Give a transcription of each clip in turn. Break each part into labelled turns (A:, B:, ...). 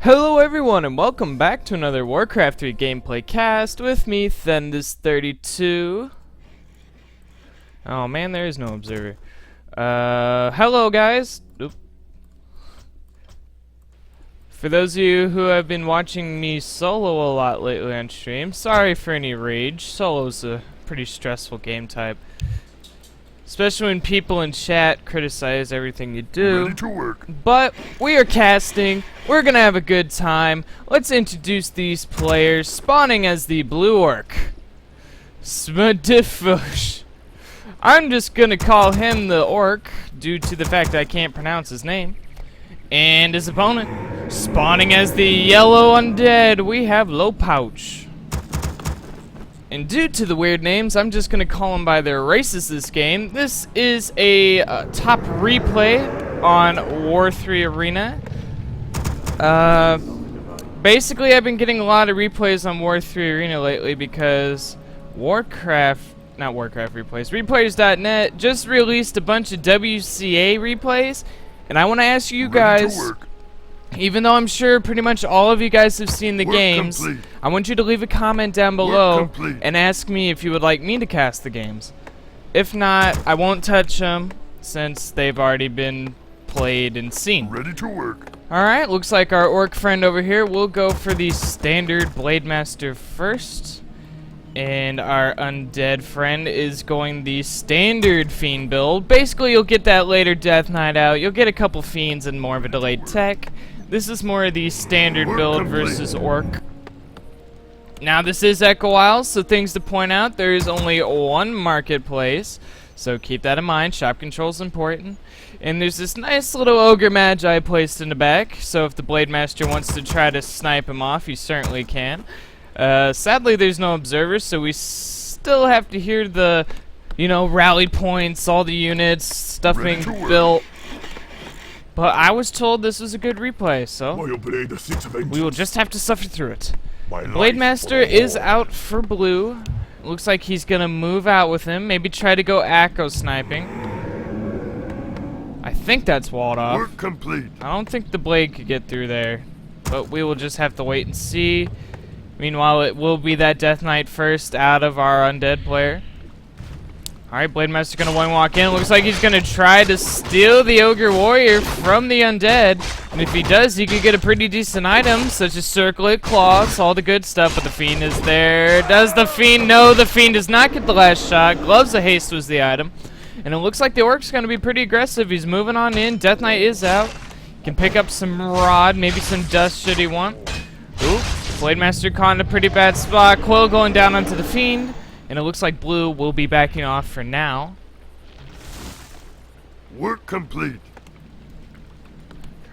A: Hello everyone and welcome back to another Warcraft 3 gameplay cast with me, Thendis32. Oh man, there is no observer. Hello guys. Oop. For those of you who have been watching me solo a lot lately on stream, sorry for any rage. Solo's a pretty stressful game type. Especially when people in chat criticize everything you do.
B: Ready to work.
A: But we are casting. We're gonna have a good time. Let's introduce these players. Spawning as the blue orc, smD vOsh. I'm just gonna call him the orc due to the fact that I can't pronounce his name. And his opponent, spawning as the yellow undead, we have Lopouch. And due to the weird names, I'm just going to call them by their races this game. This is a top replay on War3 Arena. Basically, I've been getting a lot of replays on War3 Arena lately because Replayers.net just released a bunch of WCA replays. And I want to ask you guys, even though I'm sure pretty much all of you guys have seen the games,
B: complete.
A: I want you to leave a comment down below and ask me if you would like me to cast the games. If not, I won't touch them since they've already been played and seen.
B: Ready to work.
A: Alright, looks like our orc friend over here will go for the standard Blade Master first. And our undead friend is going the standard fiend build. Basically, you'll get that later Death Knight out. You'll get a couple fiends and more of a delayed tech. This is more of the standard build versus orc. Now this is Echo Isles, so things to point out. There is only one marketplace, so keep that in mind. Shop control is important. And there's this nice little ogre magi placed in the back, so if the Blade Master wants to try to snipe him off, he certainly can. Sadly there's no observers, so we still have to hear the, rally points, all the units, stuff being built. But I was told this was a good replay, so we will just have to suffer through it. Blade Master is out for blue. Looks like he's gonna move out with him. Maybe try to go Echo sniping. I think that's walled off.
B: Work complete.
A: I don't think the blade could get through there, but we will just have to wait and see. Meanwhile, it will be that Death Knight first out of our undead player. Alright, Blade Master gonna one walk in. Looks like he's gonna try to steal the Ogre Warrior from the undead. And if he does, he could get a pretty decent item, such as Circlet Claws, all the good stuff, but the Fiend is there. Does the Fiend? No, the Fiend does not get the last shot. Gloves of Haste was the item. And it looks like the Orc's gonna be pretty aggressive. He's moving on in. Death Knight is out. Can pick up some Rod, maybe some Dust should he want. Ooh, Blade Master caught in a pretty bad spot. Quill going down onto the Fiend. And it looks like blue will be backing off for now.
B: Work complete.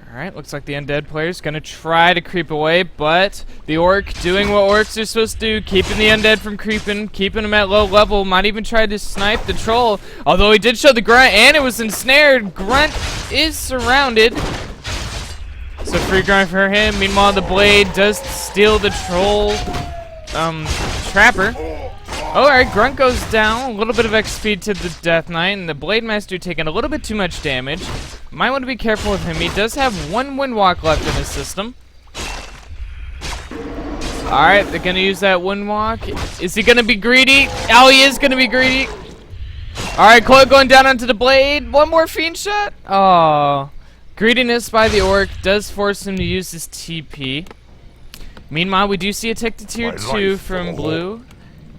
A: Alright, looks like the undead player's gonna try to creep away, but the orc doing what orcs are supposed to do, keeping the undead from creeping, keeping them at low level, might even try to snipe the troll, although he did show the grunt and it was ensnared. Grunt is surrounded. So free grunt for him. Meanwhile, the blade does steal the troll trapper. Alright, Grunt goes down. A little bit of XP to the Death Knight, and the Blade Master taking a little bit too much damage. Might want to be careful with him. He does have one Windwalk left in his system. Alright, they're going to use that Windwalk. Is he going to be greedy? Oh, he is going to be greedy. Alright, Chloe going down onto the Blade. One more Fiend shot. Oh, greediness by the Orc does force him to use his TP. Meanwhile, we do see a tech to tier 2 from blue.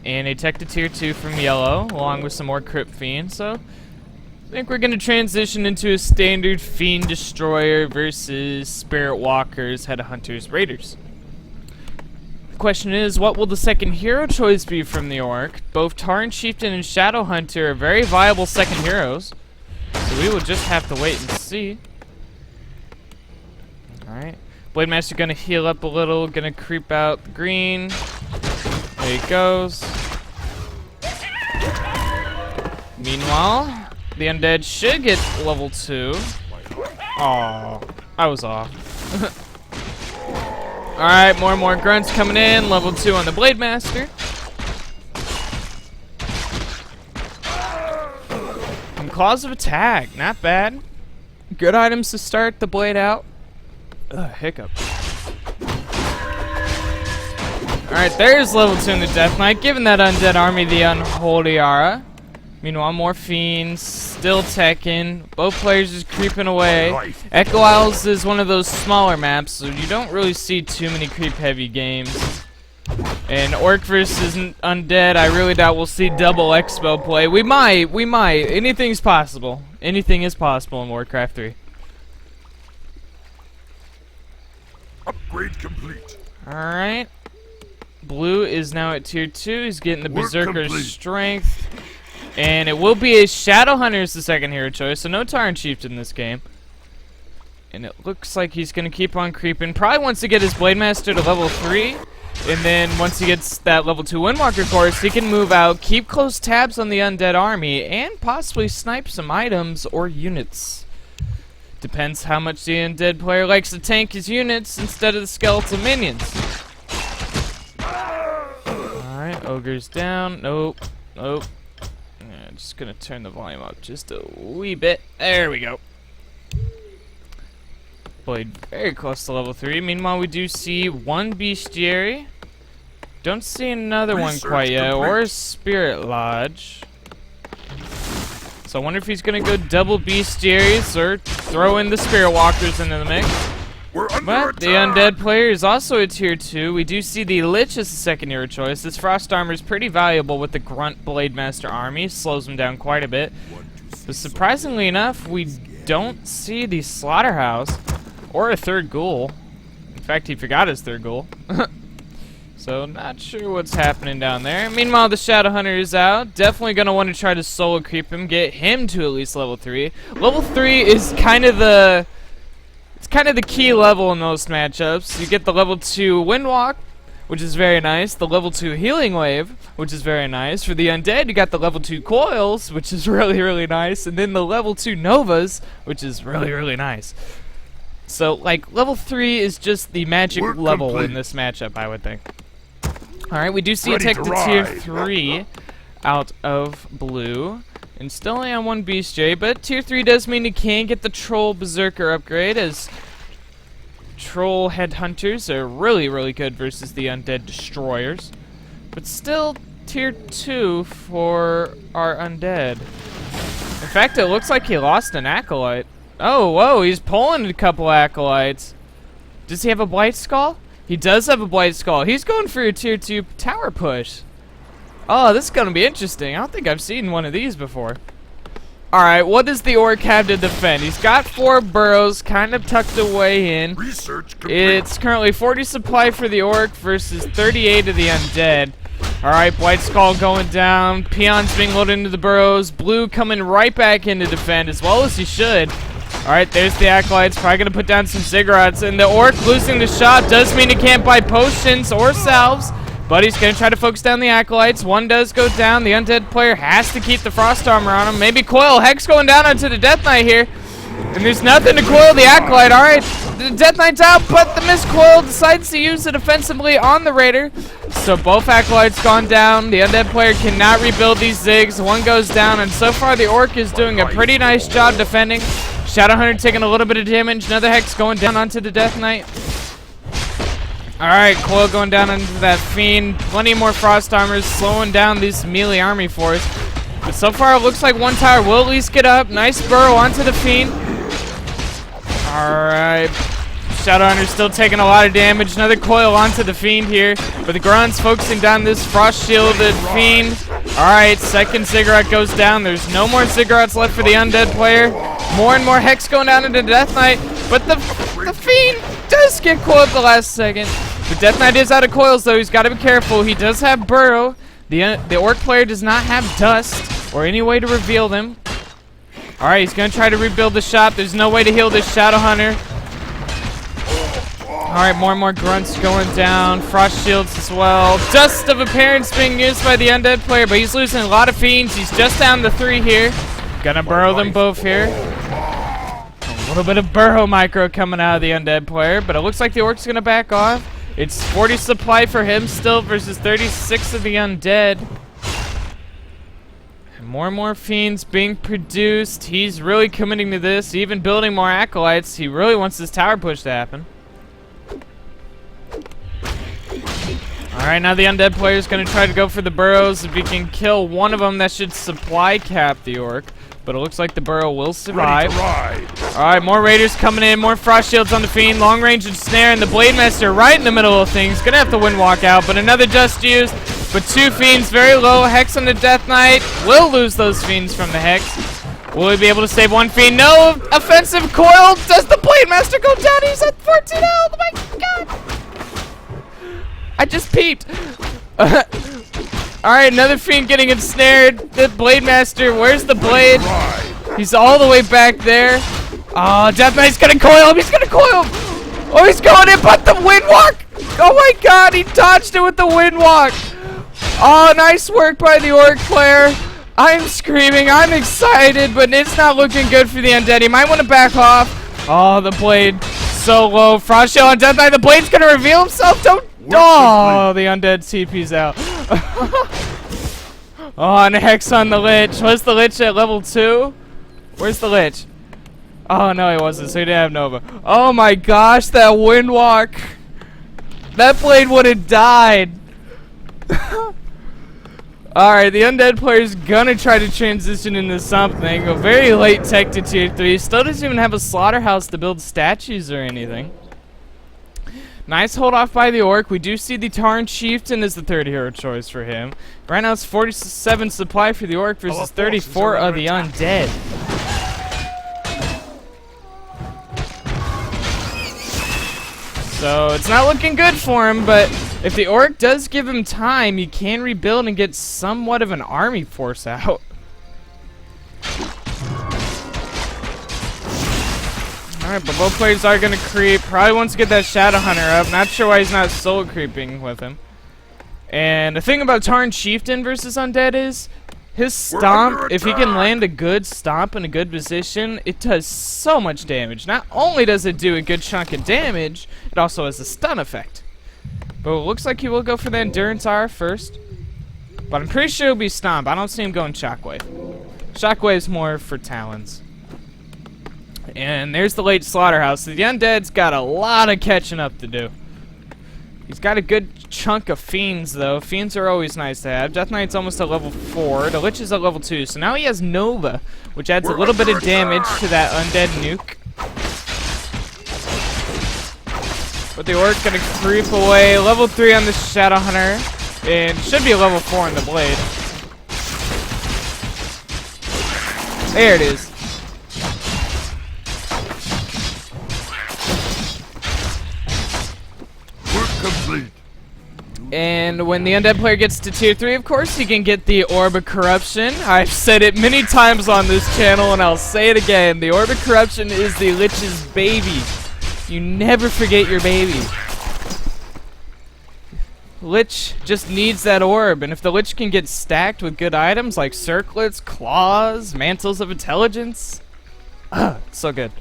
A: And a tech to tier 2 from yellow, along with some more Crypt Fiend. So, I think we're going to transition into a standard Fiend Destroyer versus Spirit Walkers, Headhunters, Raiders. The question is, what will the second hero choice be from the Orc? Both Tauren Chieftain and Shadow Hunter are very viable second heroes. So we will just have to wait and see. Alright. Blade Master going to heal up a little, going to creep out the green. There he goes. Meanwhile, the undead should get level 2. Aw, I was off. Alright, more and more grunts coming in. Level 2 on the Blade Master. And Claws of Attack, not bad. Good items to start the blade out. Ugh, hiccup. Alright, there's level 2 in the Death Knight, giving that undead army the unholy aura. Meanwhile, more fiends, still teching. Both players just creeping away. Echo Isles is one of those smaller maps, so you don't really see too many creep-heavy games. And Orc versus Undead, I really doubt we'll see double Expo play. We might. Anything's possible. Anything is possible in Warcraft 3.
B: Upgrade complete.
A: Alright. Blue is now at tier 2. He's getting the Berserker's strength. And it will be a Shadow Hunter as the second hero choice, so no Tyrant Chieftain in this game. And it looks like he's going to keep on creeping. Probably wants to get his Blade Master to level 3. And then once he gets that level 2 Windwalker course, he can move out, keep close tabs on the undead army, and possibly snipe some items or units. Depends how much the undead player likes to tank his units instead of the skeletal minions. Alright, Ogre's down. Nope. Nope. Yeah, just gonna turn the volume up just a wee bit. There we go. Blade very close to level 3. Meanwhile, we do see one Bestiary. Don't see another one quite yet, or a Spirit Lodge. So I wonder if he's gonna go double Bestiaries or throw in the Spirit Walkers into the mix. But the undead player is also a tier 2. We do see the Lich as the second hero choice. This Frost Armor is pretty valuable with the Grunt Blade Master army. Slows him down quite a bit. But surprisingly enough, we don't see the Slaughterhouse or a third ghoul. In fact, he forgot his third ghoul. So not sure what's happening down there. Meanwhile, the Shadow Hunter is out. Definitely going to want to try to solo creep him, get him to at least level 3. Level 3 is kind of the... It's kind of the key level in most matchups. You get the level 2 Windwalk, which is very nice. The level 2 Healing Wave, which is very nice. For the Undead, you got the level 2 Coils, which is really, really nice. And then the level 2 Novas, which is really, really nice. So, like, level 3 is just the magic level in this matchup, I would think. Alright, we do see a tech to tier 3 out of blue. And still only on one Bestiary, but tier 3 does mean you can get the Troll Berserker upgrade, as Troll Headhunters are really, really good versus the Undead Destroyers. But still, tier 2 for our Undead. In fact, it looks like he lost an Acolyte. Oh, whoa, he's pulling a couple Acolytes. Does he have a Blight Skull? He does have a Blight Skull. He's going for a tier 2 tower push. Oh, this is going to be interesting. I don't think I've seen one of these before. Alright, what does the Orc have to defend? He's got 4 burrows kind of tucked away in. It's currently 40 supply for the Orc versus 38 of the Undead. Alright, Blight Skull going down. Peons being loaded into the burrows. Blue coming right back in to defend as well as he should. Alright, there's the Acolytes. Probably going to put down some Ziggurats. And the Orc losing the shot does mean he can't buy potions or salves. But he's going to try to focus down the Acolytes. One does go down. The Undead player has to keep the Frost Armor on him. Maybe Coil. Hex going down onto the Death Knight here. And there's nothing to coil the Acolyte. Alright, the Death Knight's out, but the Miscoil decides to use it offensively on the Raider. So both Acolytes gone down. The Undead player cannot rebuild these Zigs. One goes down, and so far the Orc is doing a pretty nice job defending. Shadow Hunter taking a little bit of damage. Another Hex going down onto the Death Knight. Alright, Coil going down into that Fiend. Plenty more Frost Armors slowing down this melee army force. But so far it looks like one tower will at least get up. Nice burrow onto the Fiend. Alright. Shadow Hunter's still taking a lot of damage. Another Coil onto the Fiend here. But the Grunts focusing down this Frost Shielded Fiend. Alright, second Ziggurat goes down. There's no more Ziggurats left for the Undead player. More and more Hex going down into Death Knight. But the Fiend does get coiled at the last second. The Death Knight is out of coils, though. He's got to be careful. He does have Burrow. The Orc player does not have Dust or any way to reveal them. Alright, he's going to try to rebuild the shop. There's no way to heal this Shadow Hunter. Alright, more and more Grunts going down. Frost Shields as well. Dust of Appearance being used by the Undead player, but he's losing a lot of Fiends. He's just down to 3 here. Gonna burrow them both here. A little bit of burrow micro coming out of the Undead player, but it looks like the Orc's gonna back off. It's 40 supply for him still versus 36 of the Undead. And more Fiends being produced. He's really committing to this, even building more Acolytes. He really wants this tower push to happen. Alright, now the undead player is going to try to go for the burrows. If he can kill one of them, that should supply cap the orc. But it looks like the burrow will survive. Alright, more raiders coming in. More frost shields on the fiend. Long range and snare. And the blade master right in the middle of things. Going to have to wind walk out. But another just used. But two fiends very low. Hex on the death knight. Will lose those fiends from the hex. Will he be able to save one fiend? No! Offensive coil! Does the blade master go down? He's at 14 health! Oh my god! I just peeped! Alright, another fiend getting ensnared. The blade master, where's the blade? He's all the way back there. Oh, Death Knight's gonna coil him! He's gonna coil him! Oh, he's going in, but the wind walk! Oh my god, he dodged it with the wind walk! Oh, nice work by the orc player. I'm screaming, I'm excited, but it's not looking good for the undead. He might want to back off. Oh, the blade, so low. Frost Shell on Death Knight. The blade's gonna reveal himself. Don't. Oh, the undead TP's out. Oh, and a hex on the Lich. Was the Lich at level 2? Where's the Lich? Oh, no, he wasn't, so he didn't have Nova. Oh my gosh, that wind walk. That blade would have died. Alright, the undead player's gonna try to transition into something. A very late tech to tier 3. Still doesn't even have a slaughterhouse to build statues or anything. Nice hold off by the orc. We do see the Tarn Chieftain as the third hero choice for him. Right now it's 47 supply for the orc versus 34 of the undead. So it's not looking good for him, but if the orc does give him time, he can rebuild and get somewhat of an army force out. Alright, but both players are going to creep. Probably wants to get that Shadow Hunter up. Not sure why he's not solo creeping with him. And the thing about Tarn Chieftain versus Undead is his stomp, if he can land a good stomp in a good position, it does so much damage. Not only does it do a good chunk of damage, it also has a stun effect. But it looks like he will go for the Endurance R first. But I'm pretty sure it'll be Stomp. I don't see him going Shockwave. Shockwave's more for Talons. And there's the late Slaughterhouse. So the Undead's got a lot of catching up to do. He's got a good chunk of Fiends, though. Fiends are always nice to have. Death Knight's almost at level 4. The Lich is at level 2. So now he has Nova, which adds a little bit of damage to that Undead nuke. But the Orc gonna creep away. Level 3 on the Shadow Hunter. And should be a level 4 on the Blade. There it is.
B: Complete.
A: And when the Undead player gets to tier 3, of course, he can get the Orb of Corruption. I've said it many times on this channel, and I'll say it again. The Orb of Corruption is the Lich's baby. You never forget your baby. Lich just needs that orb, and if the Lich can get stacked with good items like circlets, claws, mantles of intelligence, so good.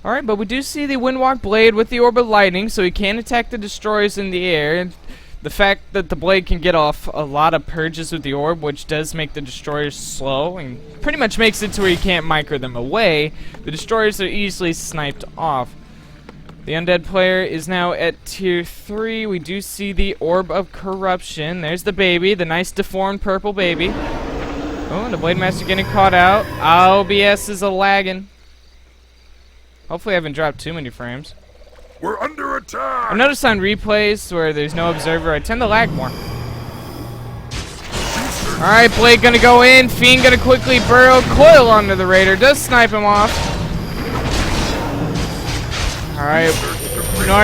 A: Alright, but we do see the Windwalk Blade with the Orb of Lightning, so he can attack the destroyers in the air. And the fact that the Blade can get off a lot of purges with the Orb, which does make the destroyers slow, and pretty much makes it to where you can't micro them away, the destroyers are easily sniped off. The Undead player is now at tier 3. We do see the Orb of Corruption. There's the baby, the nice deformed purple baby. Oh, and the Blade Master getting caught out. OBS is a lagging. Hopefully I haven't dropped too many frames.
B: We're under attack!
A: I've noticed on replays where there's no observer, I tend to lag more. Alright, Blade gonna go in. Fiend gonna quickly burrow. Coil onto the Raider. Does snipe him off. Alright,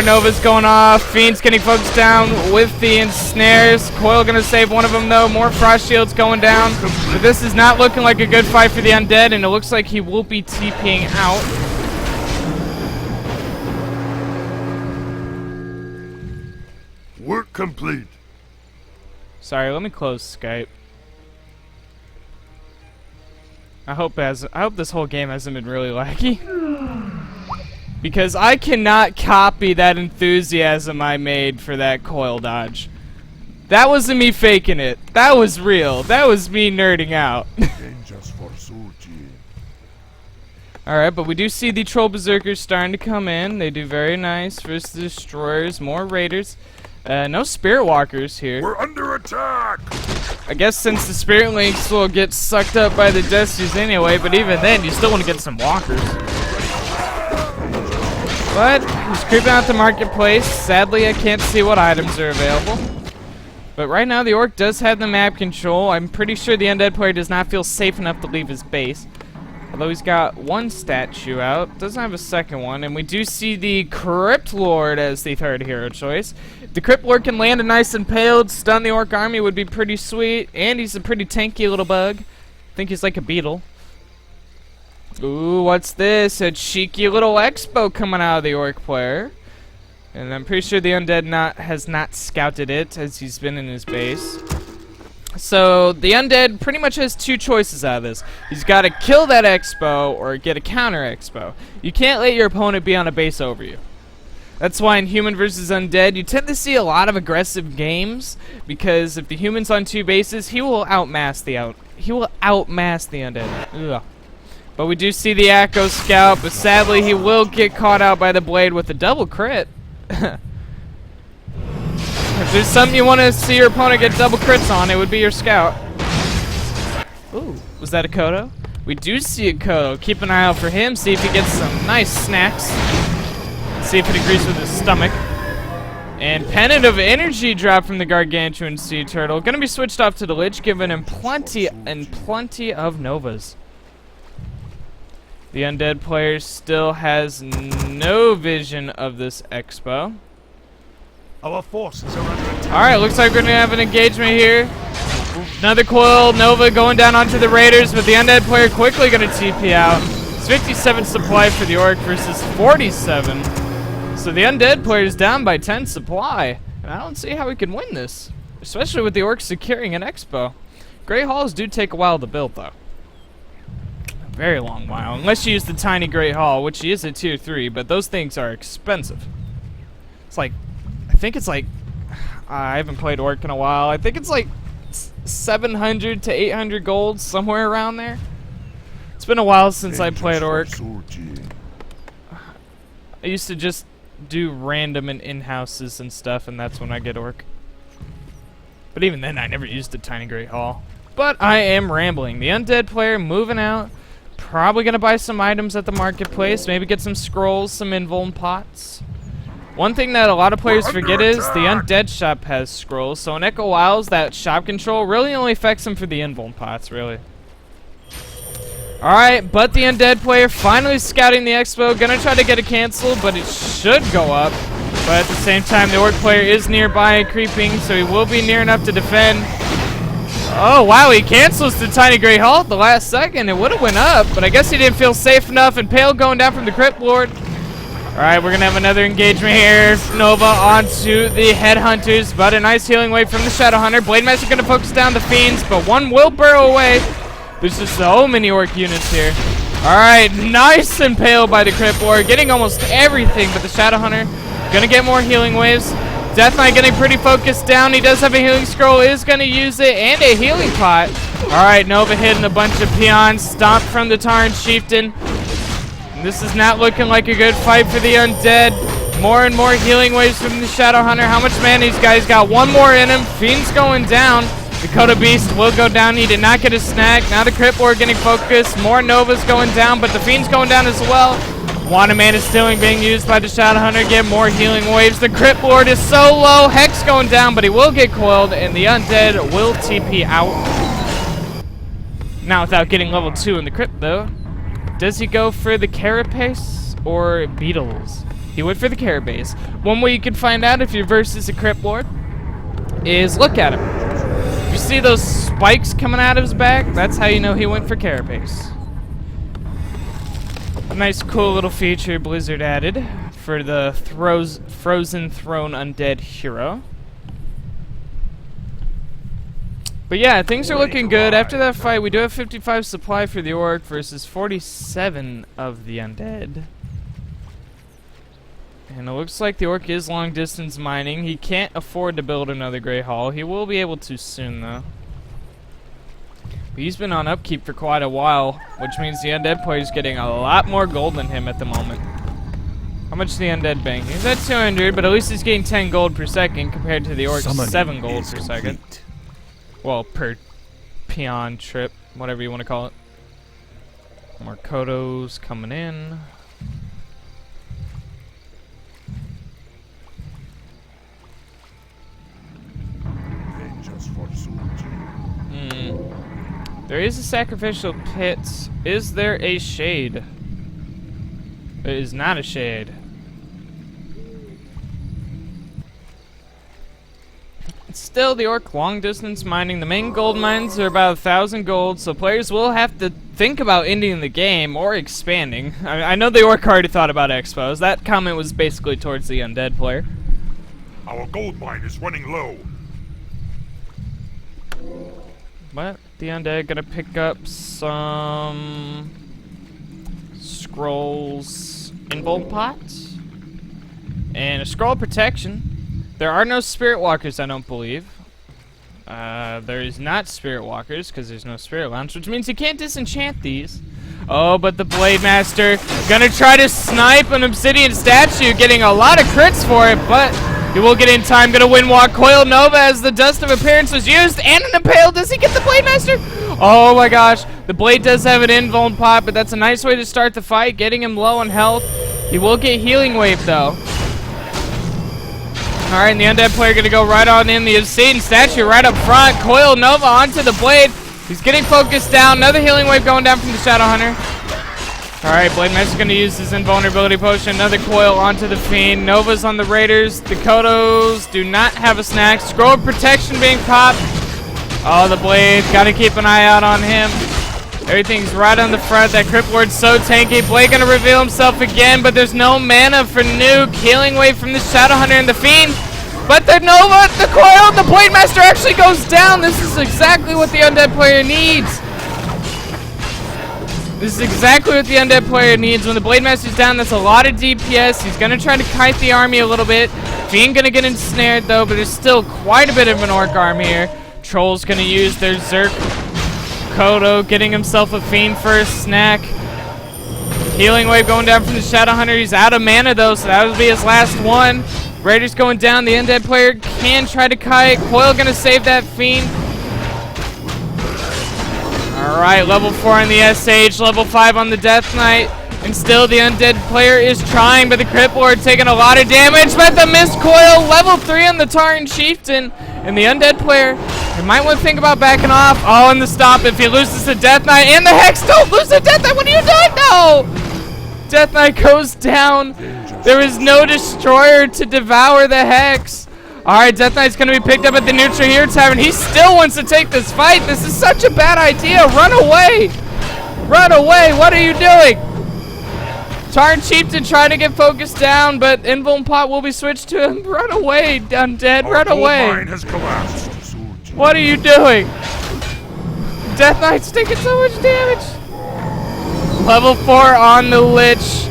A: Nova's going off. Fiend's getting focused down with the ensnares. Coil gonna save one of them though. More Frost Shields going down. But this is not looking like a good fight for the Undead, and it looks like he will be TPing out.
B: Work complete.
A: Sorry, let me close Skype. I hope this whole game hasn't been really laggy. Because I cannot copy that enthusiasm I made for that coil dodge. That wasn't me faking it. That was real. That was me nerding out. Alright, but we do see the Troll Berserkers starting to come in. They do very nice versus the Destroyers. More Raiders. No spirit walkers here.
B: We're under attack!
A: I guess since the spirit links will get sucked up by the Destinies anyway, but even then, you still want to get some walkers. But he's creeping out the marketplace. Sadly, I can't see what items are available. But right now, the orc does have the map control. I'm pretty sure the undead player does not feel safe enough to leave his base. Although he's got one statue out, doesn't have a second one, and we do see the Crypt Lord as the third hero choice. If the Crypt Lord can land a nice impaled, stun the orc army would be pretty sweet, and he's a pretty tanky little bug. I think he's like a beetle. Ooh, what's this? A cheeky little expo coming out of the orc player. And I'm pretty sure the undead has not scouted it as he's been in his base. So the undead pretty much has two choices out of this. He's got to kill that expo or get a counter expo. You can't let your opponent be on a base over you. That's why in human versus undead you tend to see a lot of aggressive games, because if the human's on two bases, he will outmass the undead. Ugh. But we do see the Echo Scout, but sadly he will get caught out by the blade with a double crit. If there's something you want to see your opponent get double crits on, it would be your scout. Ooh, was that a Kodo? We do see a Kodo. Keep an eye out for him, see if he gets some nice snacks. See if it agrees with his stomach. And Pennant of Energy drop from the Gargantuan Sea Turtle. Gonna be switched off to the Lich, giving him plenty of Novas. The undead player still has no vision of this expo.
B: Our forces are under attack.
A: Alright, looks like we're going to have an engagement here. Another coil, Nova going down onto the Raiders, but the undead player quickly going to TP out. It's 57 supply for the orc versus 47. So the undead player is down by 10 supply. And I don't see how we can win this, especially with the orc securing an expo. Grey Halls do take a while to build, though. A very long while, unless you use the tiny Grey Hall, which is a tier 3, but those things are expensive. It's like, I think it's like, I haven't played orc in a while. I think it's like 700 to 800 gold, somewhere around there. It's been a while since I played orc. I used to just do random and in-houses and stuff, and that's when I get orc. But even then, I never used the tiny Great Hall. But I am rambling. The undead player moving out. Probably going to buy some items at the marketplace. Maybe get some scrolls, some invuln pots. One thing that a lot of players forget is the undead shop has scrolls. So in Echo Wilds, that shop control really only affects them for the invuln pots, really. Alright, but the undead player finally scouting the expo. Gonna try to get it canceled, but it should go up. But at the same time, the orc player is nearby creeping, so he will be near enough to defend. Oh, wow, he cancels the tiny Grey Hall at the last second. It would have went up, but I guess he didn't feel safe enough. And Pale going down from the Crypt Lord. Alright, we're going to have another engagement here. Nova onto the Headhunters, but a nice healing wave from the Shadow Hunter. Blade Master going to focus down the Fiends, but one will burrow away. There's just so many orc units here. Alright, nice impale by the Crypt Lord. Getting almost everything, but the Shadow Hunter going to get more healing waves. Death Knight getting pretty focused down. He does have a healing scroll, is going to use it, and a healing pot. Alright, Nova hitting a bunch of peons. Stomp from the Tarn Chieftain. This is not looking like a good fight for the undead. More and more healing waves from the Shadow Hunter. How much mana these guys got? One more in him. Fiend's going down. Dakota Beast will go down. He did not get a snack. Now the Crypt Lord getting focused. More Novas going down, but the Fiend's going down as well. Wand of Mana Stealing being used by the Shadow Hunter. Get more healing waves. The Crypt Lord is so low. Hex going down, but he will get coiled, and the undead will TP out. Not without getting level 2 in the Crypt, though. Does he go for the Carapace or Beetles? He went for the Carapace. One way you can find out if you're versus a Crypt Lord is look at him. If you see those spikes coming out of his back, that's how you know he went for Carapace. A nice cool little feature Blizzard added for the Frozen Throne Undead hero. But yeah, things are looking good. After that fight, we do have 55 supply for the orc versus 47 of the undead. And it looks like the orc is long distance mining. He can't afford to build another Grey Hall. He will be able to soon, though. But he's been on upkeep for quite a while, which means the undead player is getting a lot more gold than him at the moment. How much is the undead banking? He's at 200, but at least he's getting 10 gold per second compared to the orc's 7 gold per second. Well, per peon trip, whatever you want to call it. More Kodos coming in. There is a sacrificial pit. Is there a shade? There is not a shade. Still, the orc long distance mining. The main gold mines are about 1,000 gold, so players will have to think about ending the game or expanding. I know the orc already thought about expos. That comment was basically towards the undead player.
B: Our gold mine is running low.
A: But the undead gonna pick up some scrolls in bolt pots and a scroll protection. There are no spirit walkers, I don't believe. There is not spirit walkers because there's no spirit lounge, which means you can't disenchant these. Oh, but the Blade Master gonna try to snipe an obsidian statue, getting a lot of crits for it, but he will get in time. Gonna windwalk Coil Nova as the Dust of Appearance was used, and an Impale. Does he get the Blade Master? Oh my gosh, the Blade does have an invuln pot, but that's a nice way to start the fight, getting him low on health. He will get Healing Wave though. Alright, and the undead player gonna go right on in. The obsidian statue right up front. Coil Nova onto the Blade. He's getting focused down. Another Healing Wave going down from the Shadow Hunter. Alright, Blade Master's gonna use his invulnerability potion. Another coil onto the Fiend. Nova's on the Raiders. The Kodos do not have a snack. Scroll of Protection being popped. Oh, the Blade. Gotta keep an eye out on him. Everything's right on the front. That Crypt Lord's so tanky. Blade gonna reveal himself again, but there's no mana for nuke. Healing Wave from the Shadow Hunter and the Fiend. But the Nova, the coil, the Blade Master actually goes down. This is exactly what the undead player needs. This is exactly what the undead player needs. When the Blade Master's down, that's a lot of DPS. He's gonna try to kite the army a little bit. Fiend gonna get ensnared though, but there's still quite a bit of an orc army here. Troll's gonna use their Zerk. Kodo getting himself a Fiend for a snack. Healing Wave going down from the Shadow Hunter. He's out of mana though, so that would be his last one. Raiders going down. The undead player can try to kite. Coil gonna save that Fiend. Alright, level 4 on the SH, level 5 on the Death Knight. And still the undead player is trying, but the Crypt Lord taking a lot of damage. But the missed coil, level 3 on the Tartan Chieftain. And the undead player, you might want to think about backing off. Oh, and the stop if he loses the Death Knight. And the Hex, don't lose the Death Knight. What are you doing? No! Death Knight goes down. There is no destroyer to devour the Hex. Alright, Death Knight's going to be picked up at the Neutral Hero Tavern. He still wants to take this fight. This is such a bad idea. Run away. Run away. What are you doing? Tarn Chieftain trying to get focused down, but Invuln Pot will be switched to him. Run away, undead. Run away.
B: Mine has collapsed.
A: What are you doing? Death Knight's taking so much damage. Level 4 on the Lich.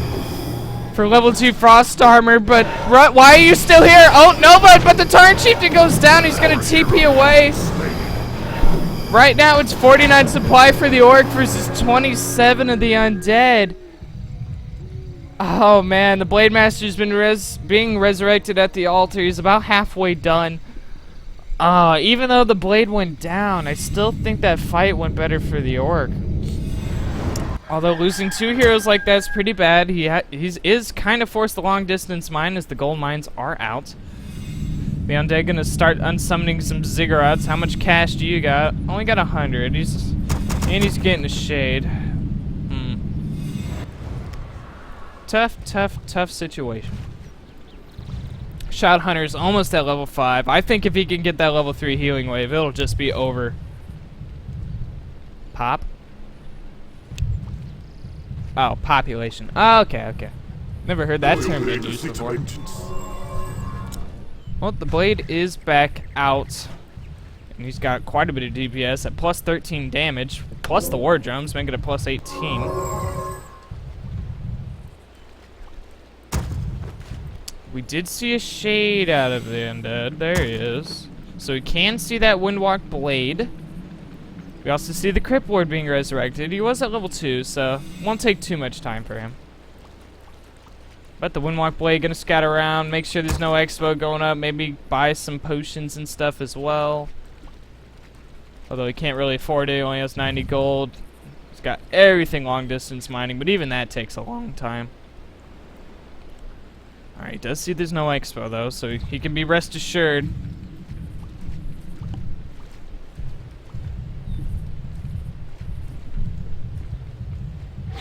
A: For level 2 Frost Armor, but why are you still here? Oh, no, but the Tarn Chieftain goes down. He's going to TP away. Right now, it's 49 supply for the Orc versus 27 of the Undead. Oh, man, the Blade Master's been being resurrected at the altar. He's about halfway done. Even though the Blade went down, I still think that fight went better for the Orc. Although losing 2 heroes like that's pretty bad. He is kind of forced the long distance mine as the gold mines are out. The undead gonna start unsummoning some ziggurats. How much cash do you got? Only got 100. He's getting a shade. Tough situation. Shot Hunter's almost at level 5. I think if he can get that level 3 healing wave, it'll just be over. Pop. Oh, population. Oh, okay. Never heard that term being used before. Well, the Blade is back out. And he's got quite a bit of DPS at plus 13 damage. Plus the War Drums, making it plus 18. We did see a shade out of the undead. There he is. So we can see that Windwalk Blade. We also see the Crypt Lord being resurrected. He was at level 2, so won't take too much time for him. But the Windwalk Blade gonna scout around, make sure there's no expo going up, maybe buy some potions and stuff as well. Although he can't really afford it, he only has 90 gold. He's got everything long distance mining, but even that takes a long time. Alright, he does see there's no expo though, so he can be rest assured.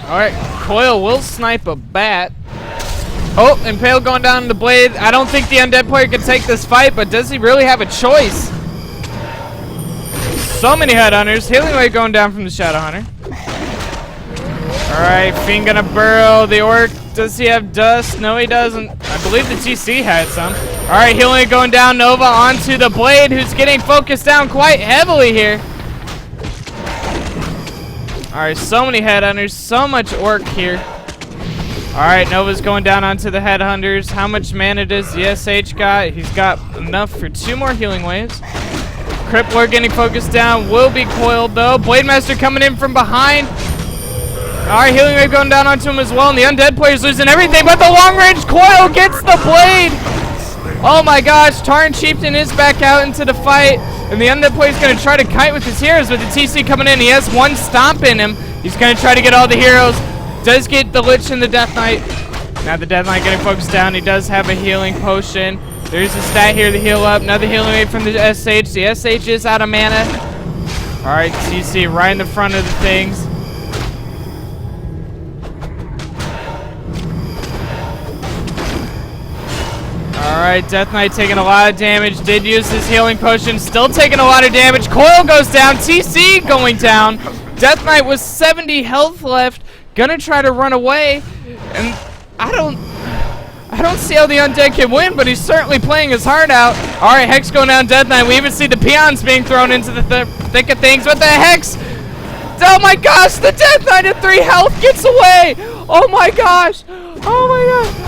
A: Alright, Coil will snipe a bat. Oh, Impale going down the blade. I don't think the undead player can take this fight, but does he really have a choice? So many headhunters. Healing Wave going down from the Shadow Hunter. Alright, Fiend gonna burrow. The Orc, does he have dust? No, he doesn't. I believe the TC had some. Alright, Healing Wave going down. Nova onto the blade, who's getting focused down quite heavily here. Alright, so many headhunters, so much Orc here. Alright, Nova's going down onto the headhunters. How much mana does the SH got? He's got enough for 2 more healing waves. Crippler getting focused down, will be coiled though. Blade Master coming in from behind. Alright, healing wave going down onto him as well, and the undead player's losing everything, but the long range coil gets the blade! Oh my gosh, Tarn Chieftain is back out into the fight, and the undead player's gonna try to kite with his heroes with the TC coming in. He has 1 stomp in him. He's gonna try to get all the heroes. Does get the Lich and the Death Knight. Now the Death Knight getting focused down. He does have a healing potion. There's a stat here to heal up. Another healing wave from the SH. The SH is out of mana. Alright, TC right in the front of the things. Alright, Death Knight taking a lot of damage. Did use his healing potion. Still taking a lot of damage. Coil goes down. TC going down. Death Knight with 70 health left. Gonna try to run away. And I don't see how the undead can win, but he's certainly playing his heart out. Alright, Hex going down, Death Knight. We even see the peons being thrown into the thick of things. What the Hex? Oh my gosh, the Death Knight at 3 health gets away. Oh my gosh. Oh my gosh.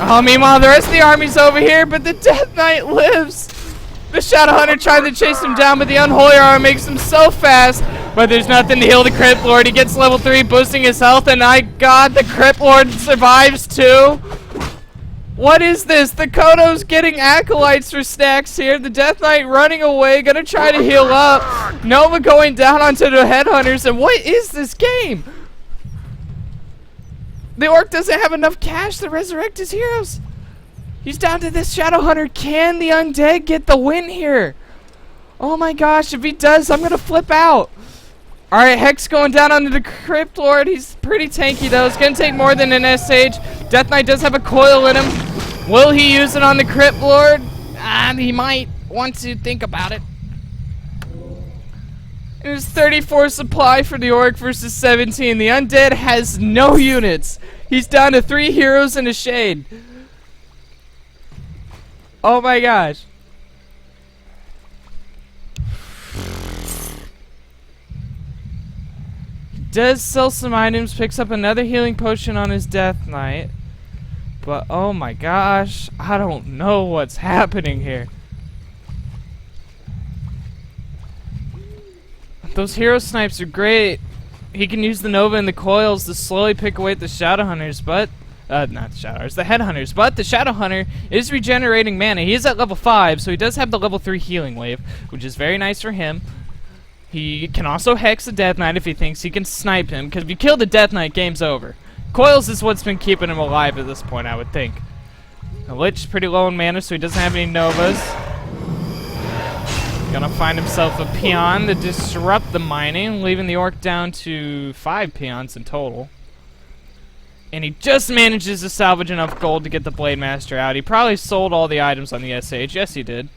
A: Oh, meanwhile, the rest of the army's over here, but the Death Knight lives. The Shadow Hunter trying to chase him down, but the Unholy Arm makes him so fast. But there's nothing to heal the Crypt Lord. He gets level 3, boosting his health, and my god, the Crypt Lord survives too. What is this? The Kodo's getting acolytes for stacks here. The Death Knight running away, gonna try to heal up. Nova going down onto the Headhunters, and what is this game? The Orc doesn't have enough cash to resurrect his heroes. He's down to this Shadow Hunter. Can the Undead get the win here? Oh my gosh, if he does, I'm gonna flip out. Alright, Hex going down onto the Crypt Lord. He's pretty tanky though. It's gonna take more than an SH. Death Knight does have a coil in him. Will he use it on the Crypt Lord? He might want to think about it. There's 34 supply for the Orc versus 17. The Undead has no units. He's down to 3 heroes and a shade. Oh my gosh. Does sell some items, picks up another healing potion on his Death Knight. But oh my gosh, I don't know what's happening here. Those hero snipes are great. He can use the Nova and the coils to slowly pick away at the Shadow Hunters, but not the Shadow Hunters, the Headhunters. But the Shadow Hunter is regenerating mana. He is at level 5, so he does have the level 3 healing wave, which is very nice for him. He can also hex the Death Knight if he thinks he can snipe him, because if you kill the Death Knight, game's over. Coils is what's been keeping him alive at this point, I would think. The Lich is pretty low in mana, so he doesn't have any Novas. Gonna find himself a peon to disrupt the mining, leaving the Orc down to 5 peons in total. And he just manages to salvage enough gold to get the Blade Master out. He probably sold all the items on the SH. Yes, he did.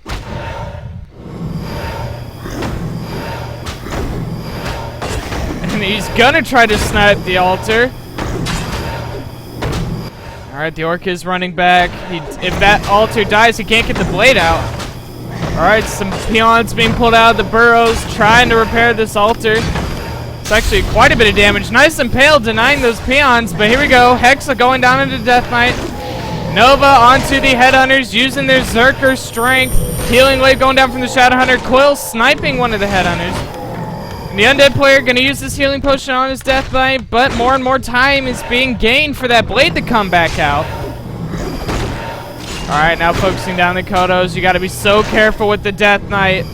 A: And he's gonna try to snipe the altar. Alright, the Orc is running back. If that altar dies, he can't get the blade out. Alright, some peons being pulled out of the burrows, trying to repair this altar. It's actually quite a bit of damage. Nice Impale denying those peons, but here we go. Hexa going down into Death Knight. Nova onto the Headhunters, using their Zerker strength. Healing wave going down from the Shadow Hunter. Quill sniping one of the Headhunters. And the Undead player going to use this healing potion on his Death Knight, but more and more time is being gained for that blade to come back out. Alright, now focusing down the Kodos. You gotta be so careful with the Death Knight.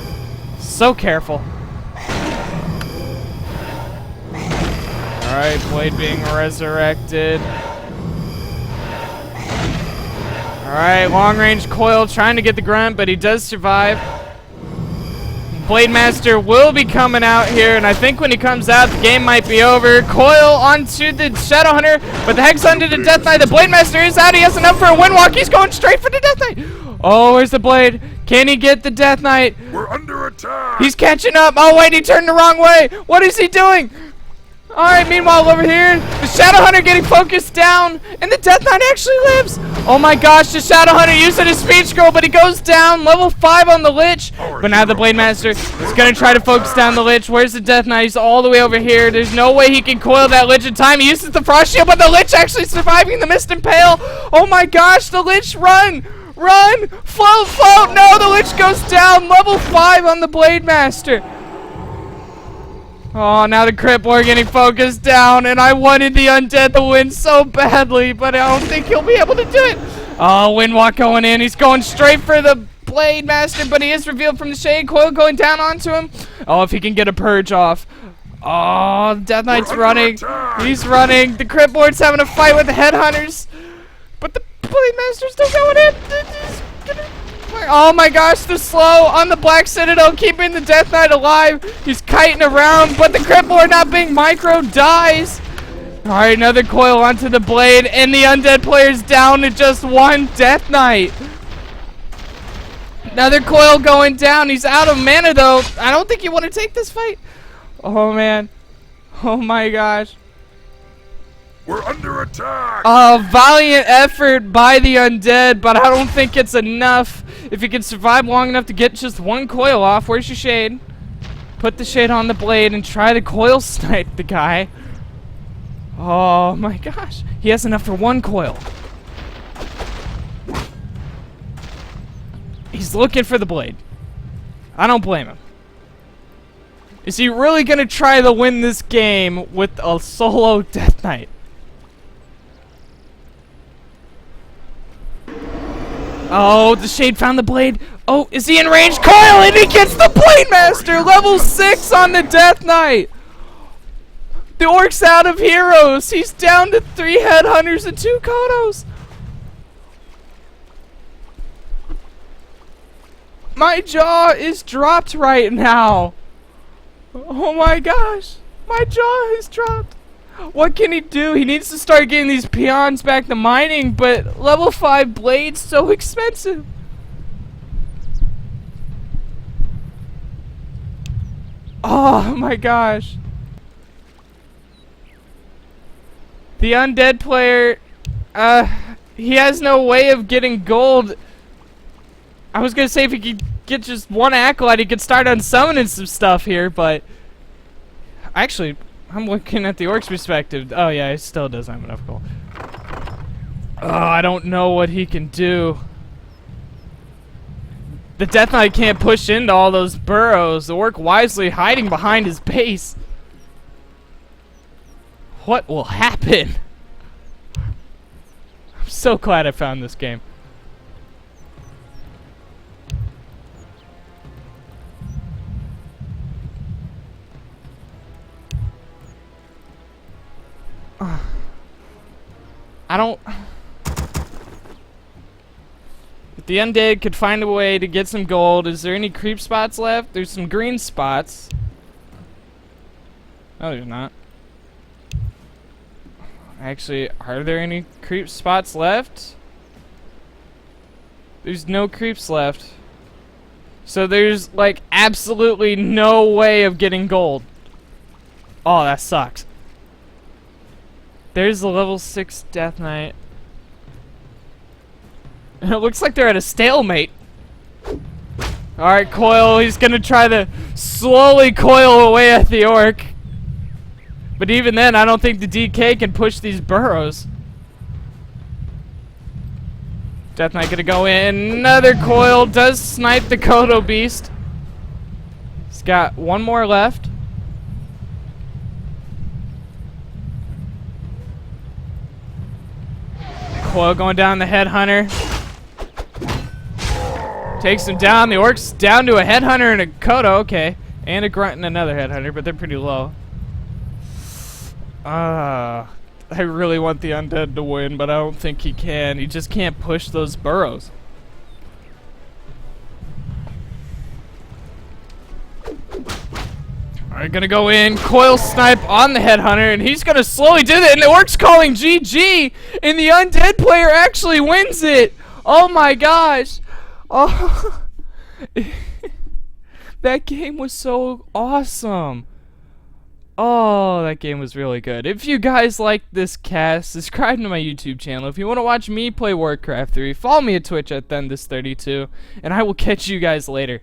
A: So careful. Alright, Blade being resurrected. Alright, long range Coil trying to get the grunt, but he does survive. Blade Master will be coming out here, and I think when he comes out, the game might be over. Coil onto the Shadow Hunter, but the Hex onto the Death Knight. The Blade Master is out. He has enough for a Windwalk. He's going straight for the Death Knight. Oh, where's the Blade? Can he get the Death Knight?
B: We're under attack.
A: He's catching up. Oh, wait, he turned the wrong way. What is he doing? Alright, meanwhile over here, the Shadow Hunter getting focused down, and the Death Knight actually lives! Oh my gosh, the Shadow Hunter using his speed scroll, but he goes down, level 5 on the Lich. But now the Blade Master is going to try to focus down the Lich. Where's the Death Knight? He's all the way over here. There's no way he can coil that Lich in time. He uses the Frost Shield, but the Lich actually surviving the Mist and Pale. Oh my gosh, the Lich, run! Run! Float, float! No, the Lich goes down, level 5 on the Blade Master. Oh, now the Cripple are getting focused down, and I wanted the Undead to win so badly, but I don't think he'll be able to do it. Oh, Windwalk going in. He's going straight for the Blade Master, but he is revealed from the shade. Coil going down onto him. Oh, if he can get a Purge off. Oh, Death Knight's running. He's running. The Cripboard's having a fight with the Headhunters, but the Blade Master's still going in. Oh my gosh, the slow on the Black Citadel, keeping the Death Knight alive. He's kiting around, but the Cripboard not being micro dies. Alright, another Coil onto the Blade, and the Undead player's down to just one Death Knight. Another Coil going down. He's out of mana though. I don't think you want to take this fight. Oh man. Oh my gosh.
B: We're under attack.
A: A valiant effort by the Undead, but I don't think it's enough. If you can survive long enough to get just one Coil off, where's your Shade? Put the Shade on the Blade and try to Coil snipe the guy. Oh my gosh. He has enough for one Coil. He's looking for the Blade. I don't blame him. Is he really going to try to win this game with a solo Death Knight? Oh, the Shade found the Blade. Oh, is he in range? Coil, and he gets the Blade Master! Level 6 on the Death Knight! The Orc's out of heroes! He's down to 3 Headhunters and 2 Kodos! My jaw is dropped right now! Oh my gosh! My jaw is dropped! What can he do? He needs to start getting these peons back to mining, but level 5 Blade's so expensive. Oh my gosh. The Undead player, he has no way of getting gold. I was gonna say if he could get just one Acolyte, he could start on summoning some stuff here, but actually, I'm looking at the Orc's perspective. Oh yeah, he still doesn't have enough gold. Oh, I don't know what he can do. The Death Knight can't push into all those burrows. The Orc wisely hiding behind his base. What will happen? I'm so glad I found this game. I don't... If the Undead could find a way to get some gold, is there any creep spots left? There's some green spots. No, there's not. Actually, are there any creep spots left? There's no creeps left. So there's, like, absolutely no way of getting gold. Oh, that sucks. There's the level 6 Death Knight. And it looks like they're at a stalemate. Alright, Coil. He's gonna try to slowly coil away at the Orc. But even then, I don't think the DK can push these burrows. Death Knight gonna go in. Another Coil. Does snipe the Kodo Beast. He's got one more left. Coil going down the Headhunter. Takes him down. The orc's down to a headhunter and a Kodo. Okay. And a grunt and another headhunter, but they're pretty low. I really want the undead to win, but I don't think he can. He just can't push those burrows. Alright, gonna go in, coil snipe on the headhunter, and he's gonna slowly do that, and the orc's calling GG, and the undead player actually wins it! Oh my gosh! Oh, that game was so awesome! Oh, that game was really good. If you guys liked this cast, subscribe to my YouTube channel. If you want to watch me play Warcraft 3, follow me at Twitch at ThenThis32, and I will catch you guys later.